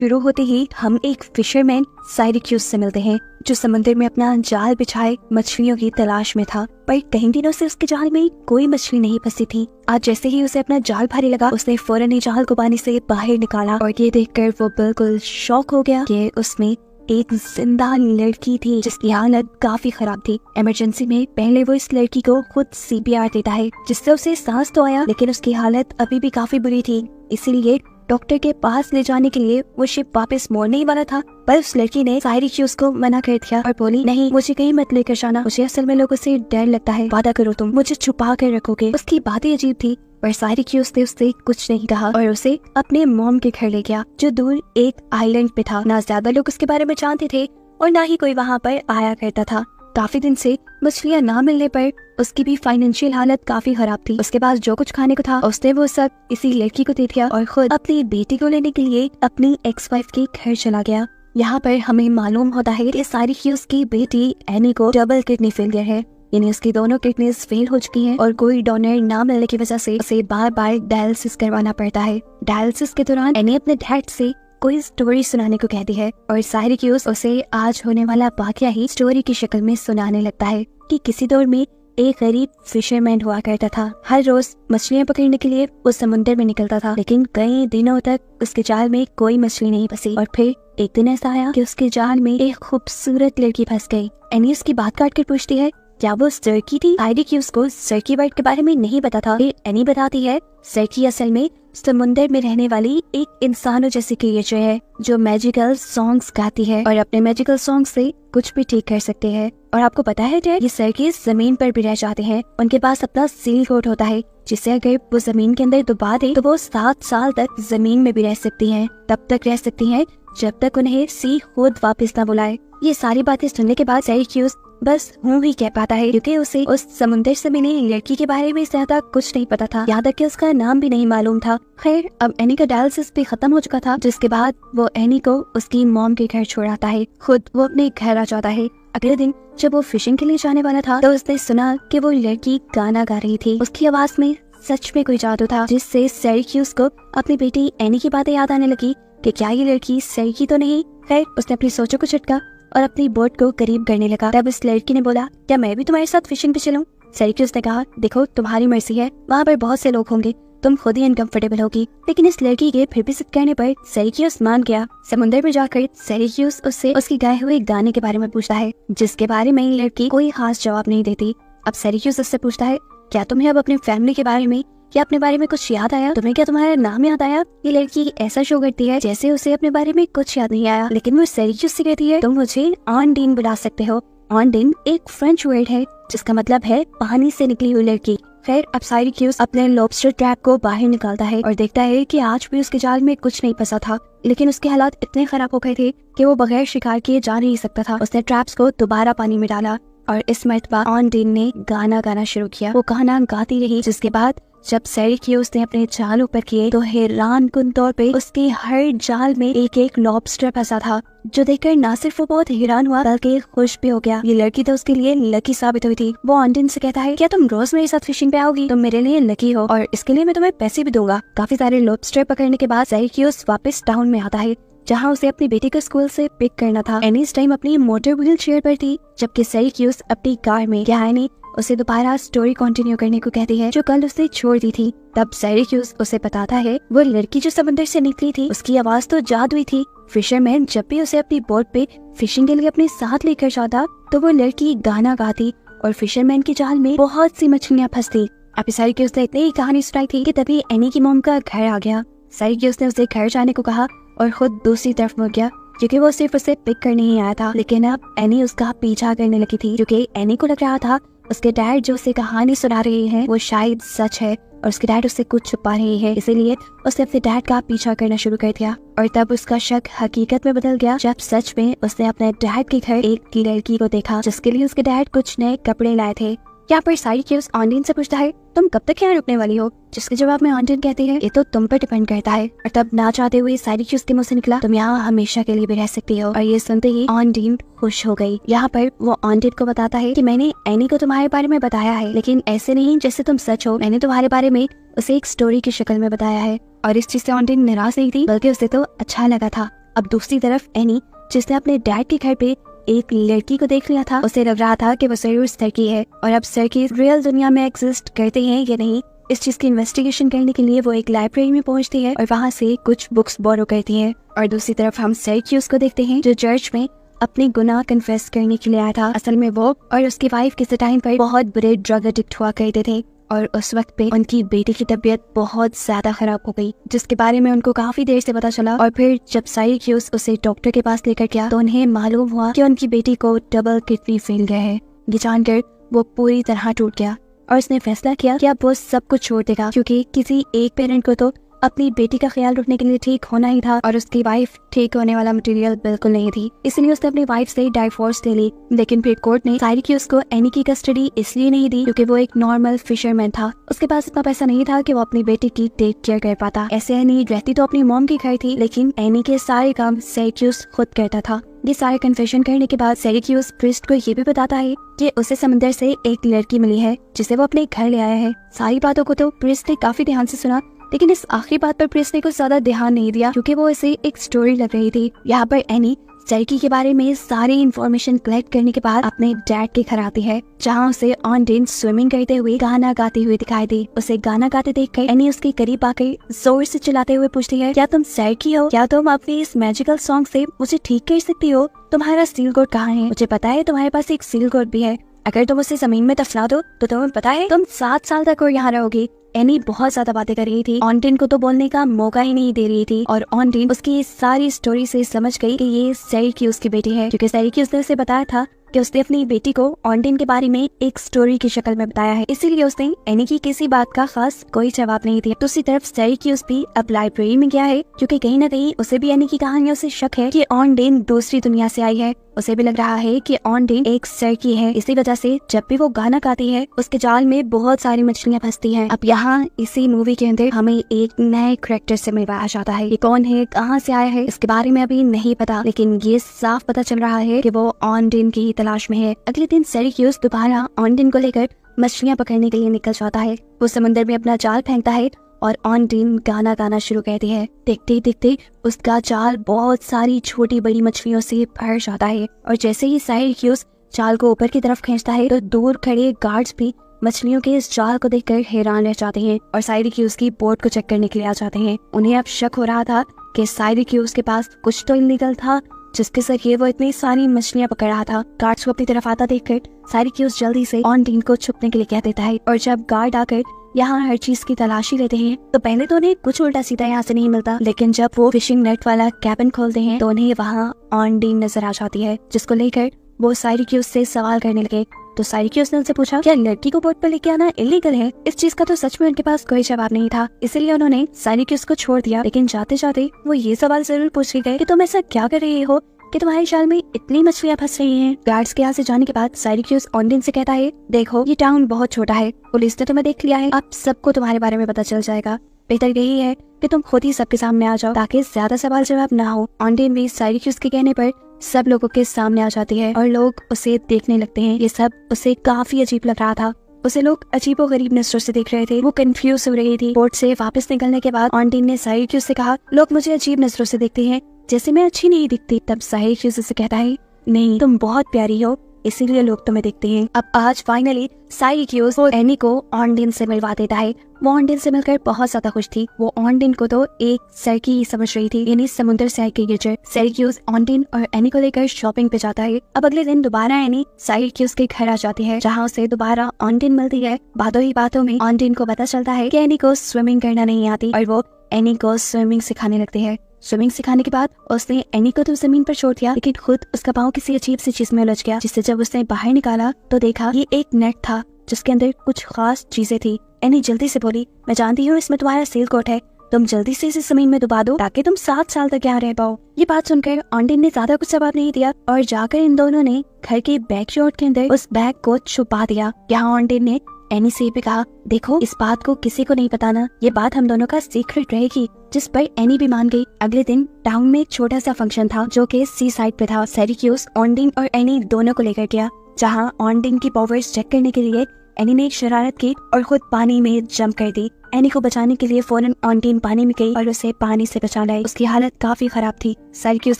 शुरू होते ही हम एक फिशरमैन साइरिक्यूस से मिलते हैं जो समुद्र में अपना जाल बिछाए मछलियों की तलाश में था, पर कई दिनों से उसके जाल में कोई मछली नहीं फंसी थी। आज जैसे ही उसे अपना जाल भारी लगा, उसने फौरन ही जाल को पानी से बाहर निकाला और ये देखकर वो बिल्कुल शॉक हो गया कि उसमें एक जिंदा लड़की थी जिसकी हालत काफी खराब थी। इमरजेंसी में पहले वो इस लड़की को खुद CPR देता है, जिससे उसे सांस तो आया, लेकिन उसकी हालत अभी भी काफी बुरी थी। इसीलिए डॉक्टर के पास ले जाने के लिए वो शिप वापस मोड़ने ही वाला था, पर उस लड़की ने साइरिक्यूस को मना कर दिया और बोली, नहीं, मुझे कहीं मत लेकर जाना, मुझे असल में लोगों से डर लगता है, वादा करो तुम मुझे छुपा कर रखोगे। उसकी बातें अजीब थी, पर साइरिक्यूस ने उससे कुछ नहीं कहा और उसे अपने मॉम के घर ले गया, जो दूर एक आइलैंड पे था। ना ज्यादा लोग उसके बारे में जानते थे और ना ही कोई वहाँ पर आया करता था। काफी दिन से मछलियाँ ना मिलने पर उसकी भी फाइनेंशियल हालत काफी खराब थी। उसके पास जो कुछ खाने को था उसने वो सब इसी लड़की को दे दिया और खुद अपनी बेटी को लेने के लिए अपनी एक्स वाइफ के घर चला गया। यहाँ पर हमें मालूम होता है कि साइरिक्यूस की बेटी एनी को डबल किडनी फेलियर है, यानी उसकी दोनों किडनीज फेल हो चुकी हैं और कोई डोनर ना मिलने की वजह से उसे बार बार डायलिसिस करवाना पड़ता है। डायलिसिस के दौरान एनी अपने डैड से कोई स्टोरी सुनाने को कहती है और साइरिक्यूस उसे आज होने वाला वाकया ही स्टोरी की शक्ल में सुनाने लगता है कि किसी दौर में एक गरीब फिशरमैन हुआ करता था। हर रोज मछलियां पकड़ने के लिए वो समुद्र में निकलता था, लेकिन कई दिनों तक उसके जाल में कोई मछली नहीं फंसी। और फिर एक दिन ऐसा आया कि उसके जाल में एक खूबसूरत लड़की फंस गई। एनी उसकी बात काट कर पूछती है, क्या वो सर्की थी? साइरिक्यूस को सर्की वर्ड के बारे में नहीं पता था। फिर एनी बताती है, सर्की असल में समुद्र में रहने वाली एक इंसानों जैसी क्रिएचर है जो मैजिकल सॉन्ग्स गाती है और अपने मैजिकल सॉन्ग से कुछ भी ठीक कर सकते हैं। और आपको पता है ये सर्कीस जमीन पर भी रह जाते हैं। उनके पास अपना सील कोट होता है, जिसे अगर वो जमीन के अंदर डुबा दे तो वो 7 साल तक जमीन में भी रह सकती हैं। तब तक रह सकती हैं जब तक उन्हें सी खुद वापस न बुलाए। ये सारी बातें सुनने के बाद साइरिक्यूस बस हूँ ही कह पाता है, क्योंकि उसे उस समुद्र से मिली लड़की के बारे में ज्यादा कुछ नहीं पता था, यहाँ तक कि उसका नाम भी नहीं मालूम था। खैर, अब एनी का डायलिसिस भी खत्म हो चुका था, जिसके बाद वो एनी को उसकी मॉम के घर छोड़ आता है। खुद वो अपने घर आ जाता है। अगले दिन जब वो फिशिंग के लिए जाने वाला था तो उसने सुना कि वो लड़की गाना गा रही थी। उसकी आवाज में सच में कोई जादू था, जिससे साइरिक्यूस को अपनी बेटी एनी की बातें याद आने लगी कि क्या ये लड़की सर्की तो नहीं। खैर, उसने अपनी सोचों को झटका और अपनी बोट को करीब करने लगा। तब उस लड़की ने बोला, क्या मैं भी तुम्हारे साथ फिशिंग पे चलूं? साइरिक्यूस ने कहा, देखो, तुम्हारी मर्जी है, वहाँ पर बहुत से लोग होंगे, तुम खुद ही अनकंफर्टेबल होगी। लेकिन इस लड़की के फिर भी जिद करने पर साइरिक्यूस मान गया। समुद्र में जाकर साइरिक्यूस उससे उसकी गाए हुए गाने के बारे में पूछता है, जिसके बारे में लड़की कोई खास जवाब नहीं देती। अब साइरिक्यूस उससे पूछता है, क्या तुम्हें अब अपनी फैमिली के बारे में या अपने बारे में कुछ याद आया? तुम्हें क्या तुम्हारा नाम याद आया? ये लड़की ऐसा शो करती है जैसे उसे अपने बारे में कुछ याद नहीं आया, लेकिन वो साइरिक्यूस से कहती है, तुम मुझे ऑनडीन बुला सकते हो। ऑनडीन एक फ्रेंच वर्ड है जिसका मतलब है पानी से निकली हुई लड़की। खैर, अब साइरिक्यूस अपने लॉबस्टर ट्रैप को बाहर निकालता है और देखता है कि आज भी उसके जाल में कुछ नहीं फंसा था, लेकिन उसके हालात इतने खराब हो गए थे कि वो बगैर शिकार किए जा नहीं सकता था। उसने ट्रैप्स को दोबारा पानी में डाला और इस मर्तबा ऑनडीन ने गाना गाना शुरू किया। वो गाना गाती रही, जिसके बाद जब साइरिक्यूस ने अपने जाल ऊपर किए तो हैरान कुन तौर पे उसके हर जाल में एक एक लॉबस्टर फंसा था, जो देखकर ना सिर्फ वो बहुत हैरान हुआ बल्कि खुश भी हो गया। ये लड़की तो उसके लिए लकी साबित हुई थी। वो ऑनडीन से कहता है, क्या तुम रोज मेरे साथ फिशिंग पे आओगी? तुम मेरे लिए लकी हो और इसके लिए मैं तुम्हें पैसे भी दूंगा। काफी सारे लॉबस्टर पकड़ने के बाद साइरिक्यूस वापस टाउन में आता है, जहाँ उसे अपनी बेटी को स्कूल से पिक करना था। एनी इस टाइम अपनी मोटर व्हील चेयर पर थी, जबकि साइरिक्यूस अपनी कार में। क्या एनी उसे दोबारा स्टोरी कंटिन्यू करने को कहती है जो कल उसने छोड़ दी थी। तब साइरिक्यूस उसे बताता है, वो लड़की जो समुद्र से निकली थी उसकी आवाज तो जादुई थी। फिशरमैन जब भी उसे अपनी बोट पे फिशिंग के लिए अपने साथ लेकर जाता तो वो लड़की गाना गाती और फिशरमैन के जाल में बहुत सी मछलियाँ फंसती। अब साइरिक्यूस ने इतनी ही कहानी सुनाई थी कि तभी एनी की मॉम का घर आ गया। साइरिक्यूस ने उसे घर जाने को कहा और खुद दूसरी तरफ मुड़ गया, क्योंकि वो सिर्फ उसे पिक करने ही आया था। लेकिन अब एनी उसका पीछा करने लगी थी, क्योंकि एनी को लग रहा था उसके डैड जो उसे कहानी सुना रहे हैं वो शायद सच है और उसके डैड उससे कुछ छुपा रहे हैं। इसीलिए उसने अपने डैड का पीछा करना शुरू कर दिया और तब उसका शक हकीकत में बदल गया जब सच में उसने अपने डैड के घर एक लड़की को देखा जिसके लिए उसके डैड कुछ नए कपड़े लाए थे। यहाँ पर साइरिक्यूस ऑनडीन से पूछता है, तुम कब तक यहाँ रुकने वाली हो? जिसके जवाब में ऑनडीन कहती है, ये तो तुम पर डिपेंड करता है। और तब ना चाहते हुए साइरिक्यूस के मुंह से निकला, तुम यहाँ हमेशा के लिए भी रह सकती हो। और ये सुनते ही ऑनडीन खुश हो गई। यहाँ पर वो ऑनडीन को बताता है कि मैंने एनी को तुम्हारे बारे में बताया है, लेकिन ऐसे नहीं जैसे तुम सच हो। मैंने तुम्हारे बारे में उसे एक स्टोरी की शक्ल में बताया है। और इस चीज से ऑनडीन निराश नहीं थी, बल्कि उसे तो अच्छा लगा था। अब दूसरी तरफ एनी, जिसने अपने डैड के घर पे एक लड़की को देख लिया था, उसे लग रहा था कि वो जरूर सर्की है और अब सर्की रियल दुनिया में एग्जिस्ट करते हैं या नहीं, इस चीज की इन्वेस्टिगेशन करने के लिए वो एक लाइब्रेरी में पहुंचती है और वहाँ से कुछ बुक्स बोरो करती है। और दूसरी तरफ हम सर्क्यूस को देखते हैं जो चर्च में अपने गुनाह कन्फेस करने के लिए आया था। असल में वो और उसकी वाइफ किसी टाइम पर बहुत बुरे ड्रग एडिक्ट हुआ करते थे और उस वक्त पे उनकी बेटी की तबीयत बहुत ज्यादा खराब हो गई, जिसके बारे में उनको काफी देर से पता चला। और फिर जब साइरक्यूस उसे डॉक्टर के पास लेकर गया तो उन्हें मालूम हुआ कि उनकी बेटी को डबल किडनी फेलियर है। ये जानकर वो पूरी तरह टूट गया और उसने फैसला किया कि अब वो सब कुछ छोड़ देगा, क्योंकि किसी एक पेरेंट को तो अपनी बेटी का ख्याल रखने के लिए ठीक होना ही था और उसकी वाइफ ठीक होने वाला मटेरियल बिल्कुल नहीं थी। इसलिए उसने अपनी वाइफ से डाइवोर्स ले ली। लेकिन फिर कोर्ट ने साइरक्यूस को एनी की कस्टडी इसलिए नहीं दी क्योंकि वो एक नॉर्मल फिशरमैन था। उसके पास इतना पैसा नहीं था कि वो अपनी बेटी की टेक केयर कर पाता। ऐसे एनी रहती तो अपनी मॉम के घर थी, लेकिन एनी के सारे काम साइरक्यूस खुद करता था। ये सारे कन्फेशन करने के बाद साइरक्यूस प्रिस्ट को ये भी बताता है कि उसे समंदर से एक लड़की मिली है जिसे वो अपने घर ले आया है। सारी बातों को तो प्रिस्ट ने काफी ध्यान से सुना, लेकिन इस आखिरी बात पर प्रिस्ट ने कुछ ज्यादा ध्यान नहीं दिया क्योंकि वो इसे एक स्टोरी लग रही थी। यहाँ पर एनी सर्की के बारे में सारी इन्फॉर्मेशन कलेक्ट करने के बाद अपने डैड के घर आती है, जहाँ उसे ऑनडिन स्विमिंग करते हुए गाना गाती हुई दिखाई दी। उसे गाना गाते देखकर एनी उसके करीब आकर जोर से चिल्लाते हुए पूछती है, क्या तुम सर्की हो? क्या तुम अपने इस मैजिकल सॉन्ग से मुझे ठीक कर सकती हो? तुम्हारा सील कोड कहाँ है? मुझे पता है तुम्हारे पास एक सील कोड भी है। अगर तुम उसे जमीन में दफना दो तो तुम्हें पता है तुम 7 साल तक और यहाँ रहोगी। एनी बहुत ज्यादा बातें कर रही थी, ऑनडिन को तो बोलने का मौका ही नहीं दे रही थी और ऑनडिन उसकी इस सारी स्टोरी से समझ गई कि ये साइरक्यूस की बेटी है, क्योंकि साइरक्यूस ने उसे बताया था कि उसने अपनी बेटी को ऑनडिन के बारे में एक स्टोरी की शक्ल में बताया है। इसीलिए उसने एनी की किसी बात का खास कोई जवाब नहीं दिया। दूसरी तरफ साइरक्यूस भी अब लाइब्रेरी में गया है क्योंकि कहीं न कहीं उसे भी एनी की कहानियों से शक है कि ऑनडिन दूसरी दुनिया से आई है। उसे भी लग रहा है कि ऑनडिन एक सर्की है। इसी वजह से जब भी वो गाना गाती है उसके जाल में बहुत सारी मछलियां फंसती हैं। अब यहाँ इसी मूवी के अंदर हमें एक नए कैरेक्टर से मिलवाया जाता है। ये कौन है, कहाँ से आया है, इसके बारे में अभी नहीं पता, लेकिन ये साफ पता चल रहा है कि वो ऑनडिन की तलाश में है। अगले दिन साइरक्यूस दोबारा ऑनडिन को लेकर मछलियां पकड़ने के लिए निकल जाता है। वो समुद्र में अपना जाल फेंकता है और ऑनडिन गाना गाना शुरू करती है। देखते ही देखते उसका जाल बहुत सारी छोटी बड़ी मछलियों से भर जाता है और जैसे ही साइरक्यूस जाल को ऊपर की तरफ खींचता है तो दूर खड़े गार्ड्स भी मछलियों के इस जाल को देखकर हैरान रह जाते हैं और साइरक्यूस की बोट को चेक करने के लिए आ जाते हैं। उन्हें अब शक हो रहा था कि साइरक्यूस के पास कुछ तो इलीगल था जिसके जरिए वो इतनी सारी मछलियां पकड़ रहा था। गार्ड्स को अपनी तरफ आता देखकर साइरक्यूस जल्दी से ऑनडिन को छुपने के लिए कह देता है और जब गार्ड आकर यहाँ हर चीज की तलाशी लेते हैं तो पहले तो उन्हें कुछ उल्टा सीधा यहाँ से नहीं मिलता, लेकिन जब वो फिशिंग नेट वाला कैबिन खोलते हैं तो उन्हें वहाँ ऑनडिन नजर आ जाती है, जिसको लेकर वो साइरक्यूस से सवाल करने लगे। तो साइरक्यूस ने उनसे पूछा, क्या लड़की को बोट पर लेके आना इलीगल है? इस चीज का तो सच में उनके पास कोई जवाब नहीं था, इसलिए उन्होंने साइरक्यूस को छोड़ दिया। लेकिन जाते जाते वो ये सवाल जरूर पूछ के गए कि तुम ऐसा क्या कर रही हो कि तुम्हारे जाल में इतनी मछलियां फंस रही हैं। गार्ड्स के यहाँ से जाने के बाद साइरक्यूस ऑनडिन से कहता है, देखो ये टाउन बहुत छोटा है, पुलिस ने तुम्हें देख लिया है, अब सबको तुम्हारे बारे में पता चल जाएगा। बेहतर यही है कि तुम खुद ही सबके सामने आ जाओ ताकि ज्यादा सवाल जवाब ना हो। ऑनडिन भी साइरक्यूस के कहने पर सब लोगों के सामने आ जाती है और लोग उसे देखने लगते हैं। ये सब उसे काफी अजीब लग रहा था। उसे लोग अजीबो गरीब नजरों से देख रहे थे। वो कंफ्यूज हो रही थी। बोट से वापस निकलने के बाद ऑनडिन ने साइरक्यूस से कहा, लोग मुझे अजीब नजरों से देखते हैं, जैसे मैं अच्छी नहीं दिखती। तब साइरक्यूस उसे कहता है, नहीं तुम बहुत प्यारी हो, इसीलिए लोग तुम्हें देखते हैं। अब आज फाइनली साइरक्यूस एनी को ऑनडिन से मिलवा देता है। वो ऑनडिन से मिलकर बहुत ज्यादा खुश थी। वो ऑनडिन को तो एक सर्की ही समझ रही थी, यानी समुद्र से आई क्रिएचर। साइरक्यूस ऑनडिन और एनी को लेकर शॉपिंग पे जाता है। अब अगले दिन दोबारा एनी साइरक्यूस के घर आ जाती है, जहाँ उसे दोबारा ऑनडिन मिलती है। बातों ही बातों में ऑनडिन को पता चलता है कि एनी को स्विमिंग करना नहीं आती और वो एनी को स्विमिंग सिखाने लगती है। स्विमिंग सिखाने के बाद उसने एनी को तो जमीन पर छोड़ दिया, लेकिन खुद उसका पाँव किसी अजीब सी चीज में उलझ गया, जिससे जब उसने बाहर निकाला तो देखा ये एक नेट था जिसके अंदर कुछ खास चीजें थी। एनी जल्दी से बोली, मैं जानती हूँ इसमें तुम्हारा सील कोट है, तुम जल्दी से इसे जमीन में डुबा दो ताकि तुम 7 साल तक यहाँ रह पाओ। ये बात सुनकर ऑनडिन ने ज्यादा कुछ जवाब नहीं दिया और जाकर इन दोनों ने घर के बैकयार्ड के अंदर उस बैग को छुपा दिया। यहाँ ऑनडिन ने एनी से भी कहा, देखो इस बात को किसी को नहीं बताना, ये बात हम दोनों का सीक्रेट रहेगी, जिस पर एनी भी मान गई। अगले दिन टाउन में एक छोटा सा फंक्शन था जो कि सी साइड पे था। साइरक्यूस ऑनडिन और एनी दोनों को लेकर गया, जहाँ ऑनडिन की पावर्स चेक करने के लिए एनी ने एक शरारत की और खुद पानी में जंप कर दी। एनी को बचाने के लिए फौरन ऑनडीन पानी में गई और उसे पानी से बचा लाई। उसकी हालत काफी खराब थी। साइरक्यूज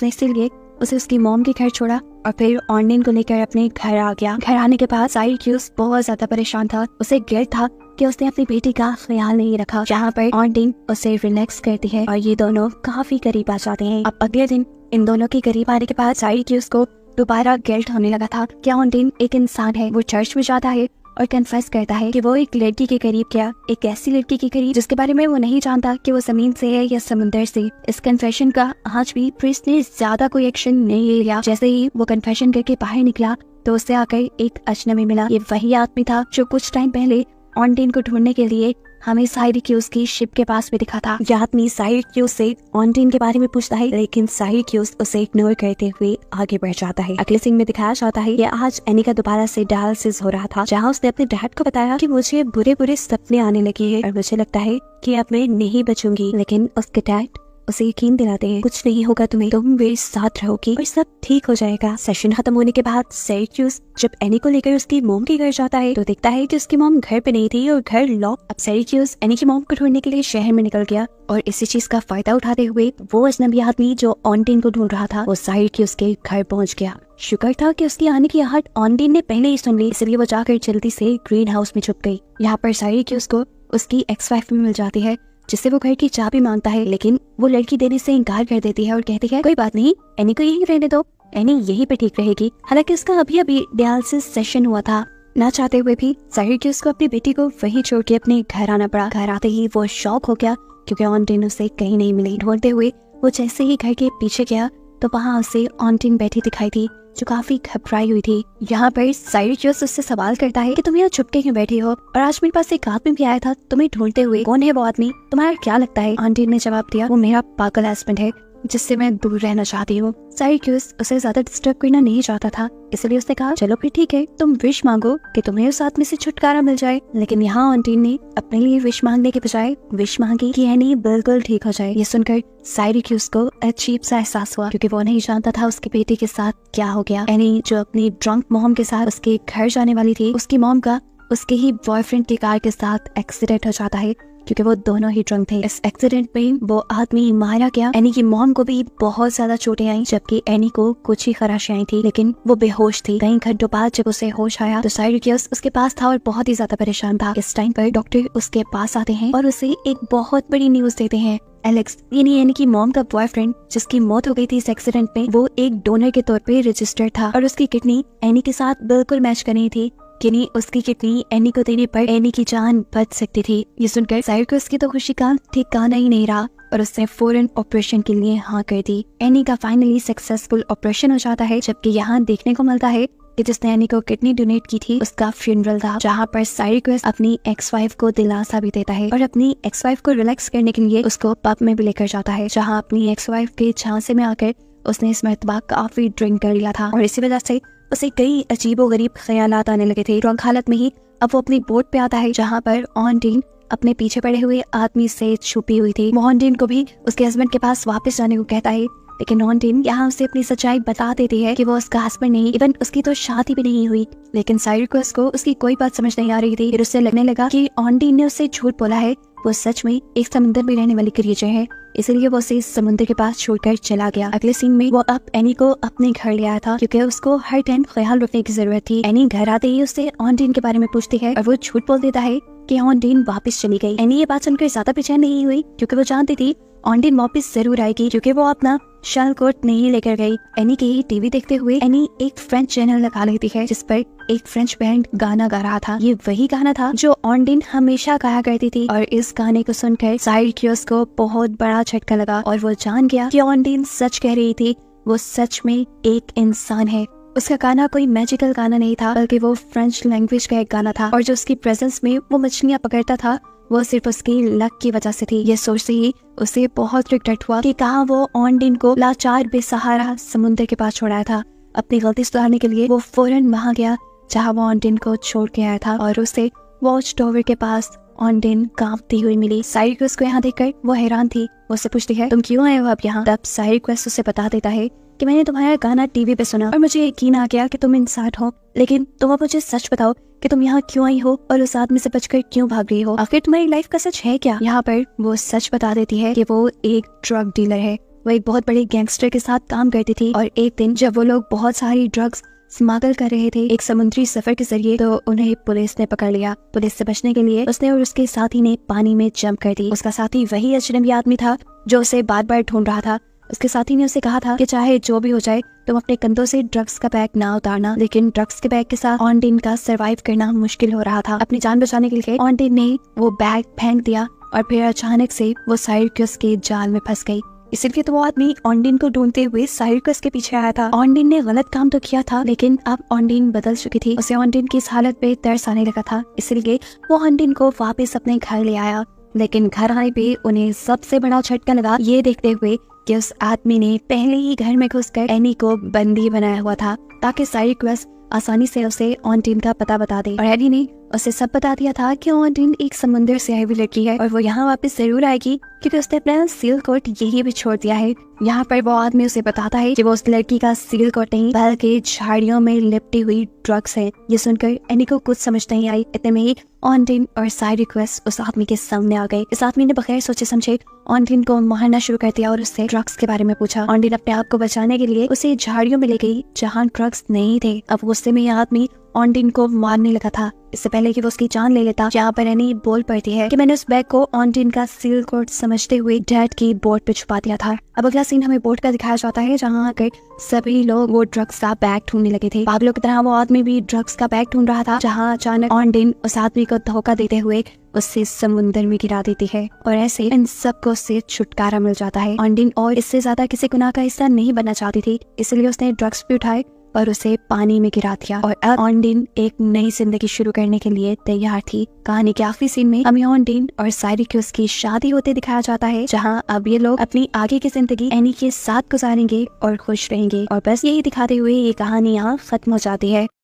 ने इसीलिए उसे उसकी मॉम के घर छोड़ा और फिर ऑनडीन को लेकर अपने घर आ गया। घर आने के बाद साइरक्यूज बहुत ज्यादा परेशान था। उसे गिल्ट था कि उसने अपनी बेटी का ख्याल नहीं रखा। जहाँ पर ऑनडीन उसे रिलैक्स करती है और ये दोनों काफी करीब आ जाते हैं। अब अगले दिन इन दोनों के करीब आने के बाद साइरक्यूज को दोबारा गिल्ट होने लगा था कि ऑनडीन एक इंसान है। वो चर्च में जाता है और कन्फेस करता है कि वो एक लड़की के करीब गया, एक ऐसी लड़की के करीब जिसके बारे में वो नहीं जानता कि वो जमीन से है या समुंदर से। इस कन्फेशन का आज भी प्रिस्ट ने ज्यादा कोई एक्शन नहीं लिया। जैसे ही वो कन्फेशन करके बाहर निकला तो उससे आकर एक अजनबी मिला। ये वही आदमी था जो कुछ टाइम पहले ऑनडीन को ढूंढने के लिए हमें साइरक्यूज की शिप के पास भी दिखा था। यह आदमी साइरक्यूज से ऑनडीन के बारे में पूछता है, लेकिन साइरक्यूज उसे इग्नोर करते हुए आगे बढ़ जाता है। अगले सीन में दिखाया जाता है कि आज एनी का दोबारा से डायलिसिस हो रहा था, जहां उसने अपने डैड को बताया कि मुझे बुरे बुरे सपने आने लगे हैं और मुझे लगता है कि अब मैं नहीं बचूंगी। लेकिन उसके डैड उसे यकीन दिलाते हैं, कुछ नहीं होगा तुम्हें, तुम मेरे साथ रहोगी और सब ठीक हो जाएगा। सेशन खत्म होने के बाद साइरक्यूज जब एनी को लेकर उसकी मॉम के घर जाता है तो देखता है कि उसकी मॉम घर पे नहीं थी और घर लॉक। अब साइरक्यूज एनी की मॉम को ढूंढने के लिए शहर में निकल गया और इसी चीज का फायदा उठाते हुए वो अजनबी आदमी जो ऑनडीन को ढूंढ रहा था वो साइरक्यूज के घर पहुंच गया। शुक्र था कि उसकी आने की आहट ऑनडीन ने पहले ही सुन ली, इसलिए वो जाकर जल्दी से ग्रीन हाउस में छुप गई। यहाँ पर साइरक्यूज को उसकी एक्स वाइफ भी मिल जाती है जिससे वो घर की चाबी मांगता है, लेकिन वो लड़की देने से इनकार कर देती है और कहती है कोई बात नहीं, एनी को यहीं रहने दो, एनी यहीं पे ठीक रहेगी। हालांकि उसका अभी अभी डायलिसिस सेशन हुआ था। ना चाहते हुए भी साइरक्यूज को अपनी बेटी को वहीं छोड़ के अपने घर आना पड़ा। घर आते ही वो शॉक हो गया क्योंकि ऑनडीन उसे कहीं नहीं मिली। ढूंढते हुए वो जैसे ही घर के पीछे गया तो वहाँ उसे ऑनडीन बैठी दिखाई थी जो काफी घबराई हुई थी। यहाँ पर साइरक्यूज उससे सवाल करता है कि तुम यहाँ छुपके क्यों बैठी हो और आज मेरे पास एक आदमी भी आया था तुम्हें ढूंढते हुए, कौन है वो आदमी, तुम्हारा क्या लगता है? ऑनडीन ने जवाब दिया, वो मेरा पागल हस्बैंड है जिससे मैं दूर रहना चाहती हूँ। साइरक्यूज उसे ज्यादा डिस्टर्ब करना नहीं चाहता था, इसलिए उसने कहा चलो फिर ठीक है, तुम विश मांगो कि तुम्हें उस आदमी से छुटकारा मिल जाए। लेकिन यहाँ ऑनडीन ने अपने लिए विश मांगने के बजाय विश मांगी कि एनी बिल्कुल ठीक हो जाए। ये सुनकर साइरक्यूज को अजीब सा एहसास हुआ क्योंकि वो नहीं जानता था उसके बेटे के साथ क्या हो गया। एनी जो अपनी ड्रंक मॉम के साथ उसके घर जाने वाली थी, उसकी मॉम का उसके ही बॉयफ्रेंड की कार के साथ एक्सीडेंट हो जाता है क्योंकि वो दोनों ही ड्रंक थे। इस एक्सीडेंट में वो आदमी मारा गया। एनी की मॉम को भी बहुत ज्यादा चोटें आई जबकि एनी को कुछ ही खराशें आई थी, लेकिन वो बेहोश थी। कई घंटों बाद जब उसे होश आया तो साइरक्यूज उसके पास था और बहुत ही ज्यादा परेशान था। इस टाइम पर डॉक्टर उसके पास आते हैं और उसे एक बहुत बड़ी न्यूज देते हैं। एलेक्स यानी एनी की मॉम का बॉयफ्रेंड जिसकी मौत हो गई थी इस एक्सीडेंट में, वो एक डोनर के तौर पे रजिस्टर्ड था और उसकी किडनी एनी के साथ बिल्कुल मैच कर रही थी। किनी उसकी किडनी एनी को देने पर एनी की जान बच सकती थी। ये सुनकर साइरक्यूज की तो खुशी का ठिकाना ही नहीं रहा और उसने फौरन ऑपरेशन के लिए हाँ कर दी। एनी का फाइनली सक्सेसफुल ऑपरेशन हो जाता है, जबकि यहाँ देखने को मिलता है कि जिसने एनी को किडनी डोनेट की थी उसका फ्यूनरल था, जहाँ पर साइरक्यूज अपनी एक्स वाइफ को दिलासा भी देता है और अपनी एक्स वाइफ को रिलैक्स करने के लिए उसको पब में भी लेकर जाता है, जहाँ अपनी एक्स वाइफ के झांसे में आकर उसने इस मरतबा काफी ड्रिंक कर लिया था और इसी वजह से उसे कई अजीबोगरीब ख्यालात आने लगे थे। ड्रंक हालत में ही अब वो अपनी बोट पे आता है जहाँ पर ऑनडीन अपने पीछे पड़े हुए आदमी से छुपी हुई थी। वो ऑनडीन को भी उसके हस्बैंड के पास वापस जाने को कहता है, लेकिन ऑनडीन यहाँ उसे अपनी सच्चाई बता देती है कि वो उसका हस्बैंड नहीं, इवन उसकी तो शादी भी नहीं हुई। लेकिन साइरक्यूज को उसकी कोई बात समझ नहीं आ रही थी। फिर उससे लगने लगा कि ऑनडीन ने उससे झूठ बोला है, वो सच में एक समुद्र में रहने वाली क्रिएचर है, इसलिए वो उसे इस समुद्र के पास छोड़कर चला गया। अगले सीन में वो अब एनी को अपने घर ले आया था क्योंकि उसको हर टाइम ख्याल रखने की जरूरत थी। एनी घर आते ही उससे ऑनडीन के बारे में पूछती है और वो झूठ बोल देता है कि ऑनडीन वापस चली गई। एनी ये बात सुनकर ज्यादा बेचैन नहीं हुई क्योंकि वो जानती थी ऑनडीन वापस जरूर आएगी क्योंकि वो अपना शल कोट नहीं लेकर गई। एनी के ही टीवी देखते हुए एनी एक फ्रेंच चैनल लगा लेती है जिस पर एक फ्रेंच बैंड गाना गा रहा था। ये वही गाना था जो ऑनडीन हमेशा गाया करती थी और इस गाने को सुनकर साइरक्यूज को बहुत बड़ा झटका लगा और वो जान गया कि ऑनडीन सच कह रही थी, वो सच में एक इंसान है। उसका गाना कोई मैजिकल गाना नहीं था बल्कि वो फ्रेंच लैंग्वेज का एक गाना था और जो उसकी प्रेजेंस में वो मछलियां पकड़ता था वो सिर्फ उसकी लक की वजह से थी। ये सोचते ही उसे बहुत रिग्रेट हुआ कि कहाँ वो ऑनडीन को लाचार बेसहारा समुद्र के पास छोड़ा था। अपनी गलती सुधारने के लिए वो फौरन वहाँ गया जहाँ वो ऑनडीन को छोड़ के आया था और उसे वॉच टावर के पास ऑनडिन कांपती हुई मिली। साइरिक्यूस को यहाँ देखकर वो हैरान थी। वो उससे पूछती है, तुम क्यों आए हो अब यहाँ? तब साइरिक्यूस उसे बता देता है कि मैंने तुम्हारा गाना टीवी पे सुना और मुझे यकीन आ गया कि तुम इंसान हो, लेकिन तुम अब मुझे सच बताओ कि तुम यहाँ क्यों आई हो और उस आदमी से बचकर क्यों भाग रही हो? आखिर तुम्हारी लाइफ का सच है क्या? यहाँ पर वो सच बता देती है कि वो एक ड्रग डीलर है। वो एक बहुत बड़े गैंगस्टर के साथ काम करती थी और एक दिन जब वो लोग बहुत सारी ड्रग्स स्मगल कर रहे थे एक समुद्री सफर के जरिए, तो उन्हें पुलिस ने पकड़ लिया। पुलिस से बचने के लिए उसने और उसके साथी ने पानी में जंप कर दी। उसका साथी वही अजनबी आदमी था जो उसे बार बार ढूंढ रहा था। उसके साथी ने उसे कहा था कि चाहे जो भी हो जाए तुम अपने कंधों से ड्रग्स का बैग ना उतारना, लेकिन ड्रग्स के बैग के साथ ऑनडिन का सरवाइव करना मुश्किल हो रहा था। अपनी जान बचाने के लिए ऑनडिन ने वो बैग फेंक दिया और फिर अचानक से वो साइरिक्यूस के जाल में फंस गई। इसलिए तो वो आदमी ऑनडिन को ढूंढते हुए साइरिक्यूस के पीछे आया था। ऑनडिन ने गलत काम तो किया था, लेकिन अब ऑनडिन बदल चुकी थी। उसे ऑनडिन की इस हालत पे तरस आने लगा था, इसलिए वो ऑनडिन को वापस अपने घर ले आया। लेकिन घर आने पे उन्हें सबसे बड़ा झटका लगा ये देखते हुए कि उस आदमी ने पहले ही घर में घुसकर एनी को बंदी बनाया हुआ था ताकि साइरिक्यूस आसानी से उसे ऑनडिन का पता बता दे। और एनी ने उसे सब बता दिया था कि ऑनडिन एक समुद्र से आई हुई लड़की है और वो यहाँ वापस जरूर आएगी क्योंकि उसने अपना सील कोट यही भी छोड़ दिया है। यहाँ पर वो आदमी उसे बताता है कि वो उस लड़की का सील कोट नहीं बल्कि झाड़ियों में लिपटी हुई ड्रग्स है। ये सुनकर एनी को कुछ समझ नहीं आई। इतने में ही ऑनडिन और साइरिक्यूस उस आदमी के सामने आ गए। इस आदमी ने बगैर सोचे समझे ऑनडिन को मारना शुरू कर दिया और उससे ड्रग्स के बारे में पूछा। ऑनडिन अपने आप को बचाने के लिए उसे झाड़ियों में ले गई जहाँ ड्रग्स नहीं थे। अब गुस्से में यह आदमी ऑनडिन को मारने लगा था। इससे पहले कि वो उसकी जान ले लेता, यहाँ पर एनी बोल पड़ती है कि मैंने उस बैग को ऑनडिन का सील कोड समझते हुए डैड की बोट पे छुपा दिया था। अब अगला सीन हमें बोट का दिखाया जाता है जहाँ आकर सभी लोग वो ड्रग्स का बैग ढूंढने लगे थे। पागलों की तरह वो आदमी भी ड्रग्स का बैग ढूंढ रहा था, जहाँ अचानक ऑनडिन उस आदमी को धोखा देते हुए उससे समुद्र में गिरा देती है और ऐसे इन सबको से छुटकारा मिल जाता है। ऑनडिन और इससे ज्यादा किसी गुनाह का हिस्सा नहीं बनना चाहती थी, इसलिए उसने ड्रग्स भी उठाए और उसे पानी में गिरा दिया और अब ऑनडिन एक नई जिंदगी शुरू करने के लिए तैयार थी। कहानी के आखिरी सीन में हमें ऑनडिन और साइरिक्यूस की शादी होते दिखाया जाता है, जहां अब ये लोग अपनी आगे की जिंदगी एनी के साथ गुजारेंगे और खुश रहेंगे। और बस यही दिखाते हुए ये कहानी यहाँ खत्म हो जाती है।